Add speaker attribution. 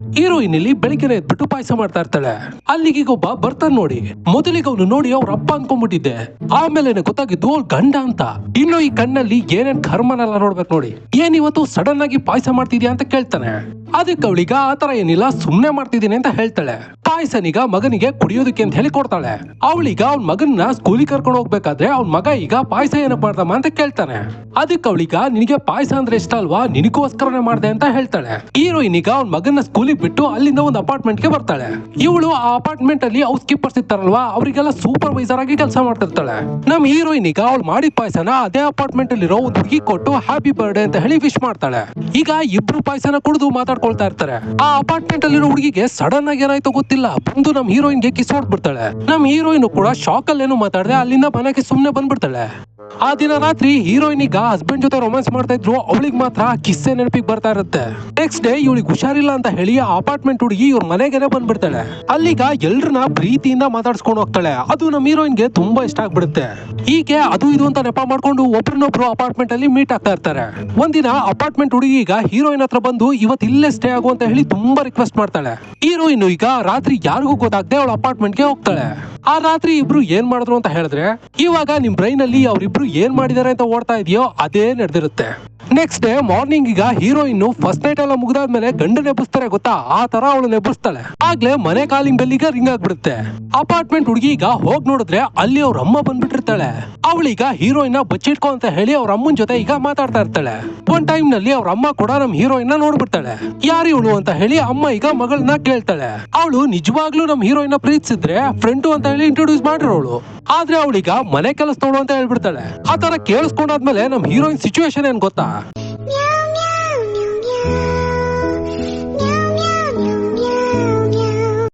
Speaker 1: Heroine ಇಲ್ಲಿ ಬೆಳಿಗ್ಗೆ ಎದ್ಬಿಟ್ಟು ಪಾಯಸ ಮಾಡ್ತಾ ಇರ್ತಾಳೆ. ಅಲ್ಲಿಗೆ ಒಬ್ಬ ಬರ್ತಾನೆ ನೋಡಿ. ಮೊದಲಿಗೆ ಅವನು ನೋಡಿ ಅವ್ರ ಅಪ್ಪ ಅನ್ಕೊಂಡ್ಬಿಟ್ಟಿದ್ದೆ. ಆಮೇಲೆ ಗೊತ್ತಾಗಿದ್ದು ಅವ್ರ ಗಂಡ ಅಂತ. ಇನ್ನು ಈ ಕಣ್ಣಲ್ಲಿ ಏನೇನ್ ಕರ್ಮನೆಲ್ಲ ನೋಡ್ಬೇಕು ನೋಡಿ. ಏನ್ ಇವತ್ತು ಸಡನ್ ಆಗಿ ಪಾಯಸ ಮಾಡ್ತಿದ್ಯಾ ಅಂತ ಕೇಳ್ತಾನೆ. ಅದಕ್ಕೆ ಅವಳಿಗ ಆತರ ಏನಿಲ್ಲ, ಸುಮ್ನೆ ಮಾಡ್ತಿದ್ದೀನಿ ಅಂತ ಹೇಳ್ತಾಳೆ. ಪಾಯಸನೀಗ ಮಗನಿಗೆ ಕುಡಿಯೋದಕ್ಕೆ ಅಂತ ಹೇಳಿ ಕೊಡ್ತಾಳೆ. ಅವಳಿಗ ಅವ್ನ ಮಗನ್ನ ಸ್ಕೂಲಿಗೆ ಕರ್ಕೊಂಡು ಹೋಗ್ಬೇಕಾದ್ರೆ ಅವ್ನ ಮಗ ಈಗ ಪಾಯಸ ಏನಕ್ಕೆ ಮಾಡ್ದಮ್ಮ ಅಂತ ಕೇಳ್ತಾನೆ. ಅದಕ್ಕೆ ಅವಳಿಗ ನಿನಗೆ ಪಾಯಸ ಅಂದ್ರೆ ಇಷ್ಟ ಅಲ್ವಾ, ನಿನಗೋಸ್ಕರನೇ ಮಾಡ್ದೆ ಅಂತ ಹೇಳ್ತಾಳೆ. ಹೀರೋಯಿನ್ ಈಗ ಅವ್ನ ಮಗನ್ನ ಸ್ಕೂಲಿಗೆ ಬಿಟ್ಟು ಅಲ್ಲಿಂದ ಒಂದು ಅಪಾರ್ಟ್ಮೆಂಟ್ ಗೆ ಬರ್ತಾಳೆ. ಇವಳು ಆ ಅಪಾರ್ಟ್ಮೆಂಟ್ ಅಲ್ಲಿ ಹೌಸ್ ಕೀಪರ್ಸ್ ಇರ್ತಾರಲ್ವಾ, ಅವರಿಗೆಲ್ಲ ಸೂಪರ್ವೈಸರ್ ಆಗಿ ಕೆಲಸ ಮಾಡ್ತಿರ್ತಾಳೆ. ನಮ್ ಹೀರೋಯಿನ್ ಈಗ ಅವ್ಳು ಮಾಡಿದ ಪಾಯಸನ ಅದೇ ಅಪಾರ್ಟ್ಮೆಂಟ್ ಅಲ್ಲಿ ಇರೋ ಒಂದು ಹುಡುಗಿ ಕೊಟ್ಟು ಹ್ಯಾಪಿ ಬರ್ಡೇ ಅಂತ ಹೇಳಿ ವಿಶ್ ಮಾಡ್ತಾಳೆ. ಈಗ ಇಬ್ರು ಪಾಯಸನ ಕುಡಿದು ಮಾತಾಡ್ಕೊಳ್ತಾ ಇರ್ತಾರೆ. ಆ ಅಪಾರ್ಟ್ಮೆಂಟ್ ಅಲ್ಲಿರೋ ಹುಡುಗಿಗೆ ಸಡನ್ ಆಗಿ ಏನಾಯ್ತೋ ಗೊತ್ತಿಲ್ಲ, ಬಂದು ನಮ್ ಹೀರೋಯಿನ್ ಗೆ ಕಿಸ್ ಹೊಡ್ಬಿಡ್ತಾಳೆ. ನಮ್ ಹೀರೋಯಿನ್ ಕೂಡ ಶಾಕ್ ಅಲ್ಲಿ ಏನು ಮಾತಾಡದೆ ಅಲ್ಲಿಂದ ಮನೆಗೆ ಸುಮ್ನೆ ಬಂದ್ಬಿಡ್ತಾಳೆ. ಆ ದಿನ ರಾತ್ರಿ ಹೀರೋಯಿನ್ ಈಗ ಹಸ್ಬೆಂಡ್ ಜೊತೆ ರೊಮ್ಯಾನ್ಸ್ ಮಾಡ್ತಾ ಇದ್ರು, ಅವಳಿಗೆ ಮಾತ್ರ ಕಿಸ್ಸೆ ನೆನಪಿಗೆ ಬರ್ತಾ ಇರುತ್ತೆ. ನೆಕ್ಸ್ಟ್ ಡೇ ಇವಳಿಗೆ ಹುಷಾರಿಲ್ಲ ಅಂತ ಹೇಳಿ ಆ ಅಪಾರ್ಟ್ಮೆಂಟ್ ಹುಡುಗಿ ಇವ್ರ ಮನೆಗೆ ಬಂದ್ಬಿಡ್ತಾಳೆ. ಅಲ್ಲಿಗ ಎಲ್ರನ್ನ ಪ್ರೀತಿಯಿಂದ ಮಾತಾಡ್ಸ್ಕೊಂಡು ಹೋಗ್ತಾಳೆ. ಅದು ನಮ್ ಹೀರೋಯಿನ್ ಗೆ ತುಂಬಾ ಇಷ್ಟ ಆಗ್ಬಿಡುತ್ತೆ. ಹೀಗೆ ಅದು ಇದು ಅಂತ ನೆಪ ಮಾಡ್ಕೊಂಡು ಒಬ್ರನ್ನೊಬ್ರು ಅಪಾರ್ಟ್ಮೆಂಟ್ ಅಲ್ಲಿ ಮೀಟ್ ಆಗ್ತಾ ಇರ್ತಾರೆ. ಒಂದಿನ ಅಪಾರ್ಟ್ಮೆಂಟ್ ಹುಡುಗಿ ಈಗ ಹೀರೋಯಿನ್ ಹತ್ರ ಬಂದು ಇವತ್ತು ಇಲ್ಲೇ ಸ್ಟೇ ಆಗು ಅಂತ ಹೇಳಿ ತುಂಬಾ ರಿಕ್ವೆಸ್ಟ್ ಮಾಡ್ತಾಳೆ. ಹೀರೋಯಿನ್ ಈಗ ರಾತ್ರಿ ಯಾರಿಗೂ ಗೊತ್ತಾಗದೆ ಅವಳ ಅಪಾರ್ಟ್ಮೆಂಟ್ ಗೆ ಹೋಗ್ತಾಳೆ. ಆ ರಾತ್ರಿ ಇಬ್ರು ಏನ್ ಮಾಡಿದ್ರು ಅಂತ ಹೇಳಿದ್ರೆ, ಇವಾಗ ನಿಮ್ ಬ್ರೈನ್ ಅಲ್ಲಿ ಅವ್ರಿಬ್ರು ಏನ್ ಮಾಡಿದಾರೆ ಅಂತ ಓಡ್ತಾ ಇದೆಯೋ ಅದೇ ನಡೆದಿರುತ್ತೆ. ನೆಕ್ಸ್ಟ್ ಡೇ ಮಾರ್ನಿಂಗ್ ಈಗ ಹೀರೋಯಿನ್ ಫಸ್ಟ್ ನೈಟ್ ಎಲ್ಲ ಮುಗಿದಾದ್ಮೇಲೆ ಗಂಡನ ಎಬ್ಬಿಸ್ತಾರೆ ಗೊತ್ತಾ, ಆ ತರ ಅವಳು ಎಬ್ಬಿಸ್ತಾಳೆ. ಆಗ್ಲೇ ಮನೆ ಕಾಲಿಂಗ್ ಬೆಲ್ಲಿಗ ರಿಂಗ್ ಆಗ್ಬಿಡುತ್ತೆ. ಅಪಾರ್ಟ್ಮೆಂಟ್ ಹುಡುಗಿ ಈಗ ಹೋಗ್ ನೋಡಿದ್ರೆ ಅಲ್ಲಿ ಅವ್ರ ಅಮ್ಮ ಬಂದ್ಬಿಟ್ಟಿರ್ತಾಳೆ. ಅವಳೀಗ ಹೀರೋಯಿನ್ ಬಚ್ಚಿಟ್ಕೊ ಅಂತ ಹೇಳಿ ಅವ್ರ ಅಮ್ಮನ ಜೊತೆ ಈಗ ಮಾತಾಡ್ತಾ ಇರ್ತಾಳೆ. ಒಂದ್ ಟೈಮ್ ನಲ್ಲಿ ಅವ್ರ ಅಮ್ಮ ಕೂಡ ನಮ್ ಹೀರೋಯಿನ್ ನೋಡ್ಬಿಡ್ತಾಳೆ. ಯಾರು ಇವಳು ಅಂತ ಹೇಳಿ ಅಮ್ಮ ಈಗ ಮಗಳನ್ನ ಕೇಳ್ತಾಳೆ. ಅವಳು ನಿಜವಾಗ್ಲೂ ನಮ್ ಹೀರೋಯಿನ್ ಪ್ರೀತಿಸಿದ್ರೆ ಫ್ರೆಂಡು ಅಂತ ಹೇಳಿ ಇಂಟ್ರೊಡ್ಯೂಸ್ ಮಾಡಿರೋಳು. ಆದ್ರೆ ಅವಳೀಗ ಮನೆ ಕೆಲಸ ನೋಡು ಅಂತ ಹೇಳ್ಬಿಡ್ತಾಳೆ. ಆ ತರ ಕೇಳಿಸ್ಕೊಂಡಾದ್ಮೇಲೆ ನಮ್ ಹೀರೋಯಿನ್ ಸಿಚುವೇಶನ್ ಏನ್ ಗೊತ್ತಾ,